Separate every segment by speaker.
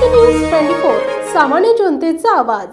Speaker 1: Maharashtra news 24 सामान्य जनतेचा आवाज।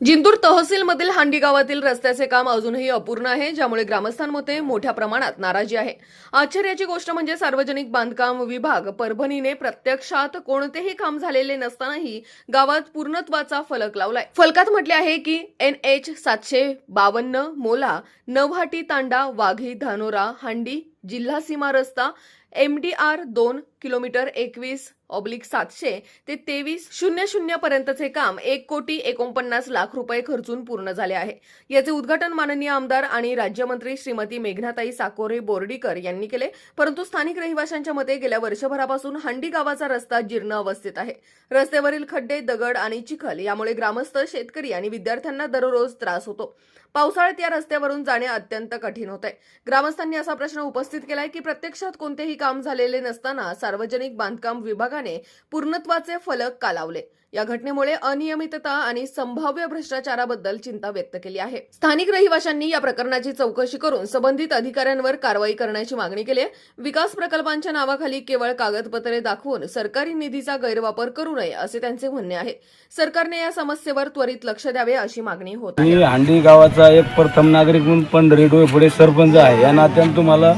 Speaker 2: जिंतूर तहसीलमधील हांडी गावातील रस्त्याचे काम अजूनही अपूर्ण आहे, ज्यामुळे ग्रामस्थांमध्ये मोठ्या प्रमाणात नाराजी आहे। आश्चर्याची गोष्ट म्हणजे सार्वजनिक बांधकाम विभाग परभणीने प्रत्यक्षात कोणतेही काम झालेले नसतानाही गावात पूर्णत्वाचा फलक लावलाय। फलकात म्हटले आहे की NH 752 मोला नवहाटी तांडा वाघी धानोरा हांडी जिल्हा सीमा रस्ता MDR 2 किलोमीटर 21/700 ते 2300 पर्यंतचे काम 1,49,00,000 रुपये खर्चून पूर्ण झाले आहे। याचे उद्घाटन माननीय आमदार आणि राज्यमंत्री श्रीमती मेघनाताई साकोरे बोर्डीकर यांनी केले, परंतु स्थानिक रहिवाशांच्या मते गेल्या वर्षभरापासून हांडी गावाचा रस्ता जीर्ण अवस्थेत आहे। रस्त्यावरील खड्डे, दगड आणि चिखल यामुळे ग्रामस्थ, शेतकरी आणि विद्यार्थ्यांना दररोज त्रास होतो। पावसाळ्यात या रस्त्यावरून जाणे अत्यंत कठीण होते। ग्रामस्थांनी असा प्रश्न उपस्थित केलाय की प्रत्यक्षात कोणतेही काम झालेले नसताना सार्वजनिक बांधकाम विभागाने पूर्णत्वाचे फलक का लावले। या घटनेमुळे अनियमितता आणि संभाव्य भ्रष्टाचाराबद्दल चिंता व्यक्त केली आहे। स्थानिक रहिवाशांनी या प्रकरणाची चौकशी करून संबंधित अधिकाऱ्यांवर कारवाई करण्याची मागणी केली आहे। विकास प्रकल्पांच्या नावाखाली केवळ कागदपत्रे दाखवून सरकारी निधीचा गैरवापर करू नये असे त्यांचे म्हणणे आहे। सरकारने या समस्येवर त्वरित लक्ष द्यावे अशी मागणी होत आहे।
Speaker 3: मी हांडी गावाचा एक प्रथम नागरिक म्हणून पंढरी डोईफोडे सरपंच आहे। या नात्याने तुम्हाला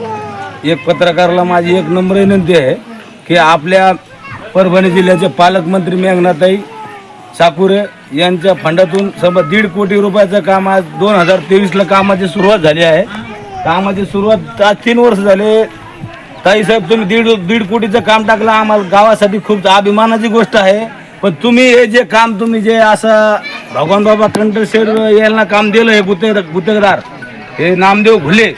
Speaker 3: एक पत्रकाराला माझी एक नम्र विनंती आहे की आपल्या परभणी जिल्ह्याचे पालकमंत्री मेघनाताई साकुरे यांच्या फंडातून 1.5 कोटी रुपयाचं काम आज 2023ला कामाची सुरुवात झाली आहे। कामाची सुरुवात आज 3 वर्ष झाले। ताई साहेब, तुम्ही 1.5 कोटीचं काम टाकलं, आम्हाला गावासाठी खूप अभिमानाची गोष्ट आहे। पण तुम्ही हे जे काम तुम्ही जे असं भगवान बाबा कंटरशेड यांना काम दिलं, हे गुत्तेदार हे नामदेव घुले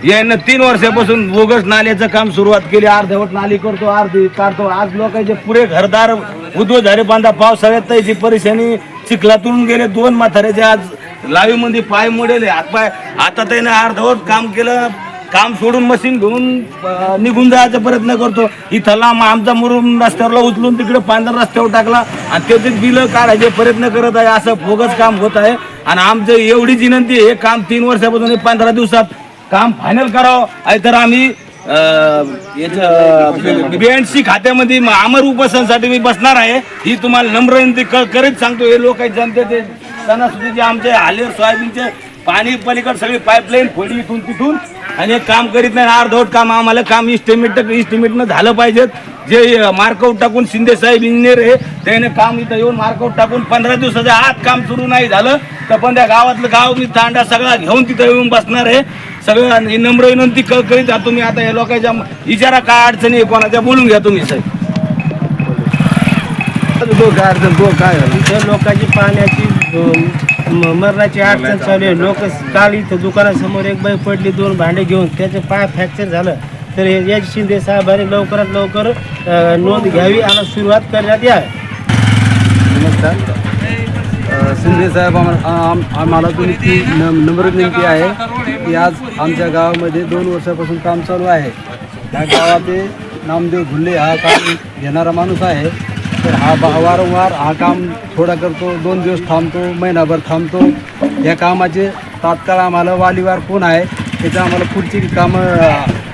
Speaker 3: यांना 3 वर्षापासून बोगस नाल्याचं काम सुरुवात केली। अर्धवट नाली करतो, अर्धी काढतो। आज लोकांचे पुरे घरदार उद्ध्वस्त झाले। बांधा पावसाळ्यात त्याची परेशानी, चिखलातून गेले 2 म्हाताऱ्याचे आज लाईव्हमध्ये पाय मोडेले, हातपाय। आता त्याने अर्धवट काम केलं, काम सोडून मशीन घेऊन निघून जायचा प्रयत्न करतो। इथला आमचा मुरुम रस्त्यावरला उचलून तिकडे पांढरा रस्त्यावर टाकला आणि त्याचे बिलं काढायचे प्रयत्न करत आहे। असं बोगस काम होत आहे आणि आमचं एवढीच विनंती, हे काम 3 वर्षापासून 15 दिवसात काम फायनल करावं आहे, तर आम्ही BNC खात्यामध्ये अमर उपोषणासाठी मी बसणार आहे। ही तुम्हाला नम्र विनंती करीत सांगतो। हे लोक जनतेचे सणासुदीचे आमचे हालेर सोयाबीनचे पाणी पलीकडे सगळी पाईपलाईन फोडी इथून तिथून आणि काम करीत नाही। अर्धवट काम आम्हाला काम इस्टिमेटनं झालं पाहिजे। जे मार्कआउट टाकून शिंदे साहेब इंजिनियर आहे त्याने काम इथं येऊन मार्कआउट टाकून 15 दिवसाच्या आत काम सुरू नाही झालं तर पण त्या गावातलं गाव मी तांडा सगळा घेऊन तिथं येऊन बसणार आहे। सगळं नम्र विनंती करीत तुम्ही आता या लोकांच्या इचारा काय अडचणी आहे कोणाच्या बोलून घ्या तुम्ही साहेब।
Speaker 4: इथं लोकांची पाण्याची मरणाची अडचण चालू आहे। लोक काल इथं दुकानासमोर एक बाई पडली 2 भांडे घेऊन, त्याचे पाय फ्रॅक्चर झालं। तर या शिंदे साहेबांनी लवकरात लवकर नोंद घ्यावी आणि सुरुवात करण्यात यावी।
Speaker 5: नमस्कार शिंदे साहेब, आम्हाला तुमची नम्र विनंती आहे की आज आमच्या गावामध्ये 2 वर्षापासून काम चालू आहे। या गावाचे नामदेव घुले हा काम घेणारा माणूस आहे। तर हा वारंवार हा काम थोडा करतो, 2 दिवस थांबतो, महिनाभर थांबतो। या कामाचे तात्काळ आम्हाला वालीवार कोण आहे त्याचं आम्हाला पुढची कामं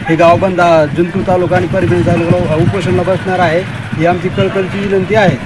Speaker 5: हे गाव बंद जिंतूर तालुका आणि परभणी तालुका उपोषणाला बसणार आहे, ही आमची कळकळीची विनंती आहे।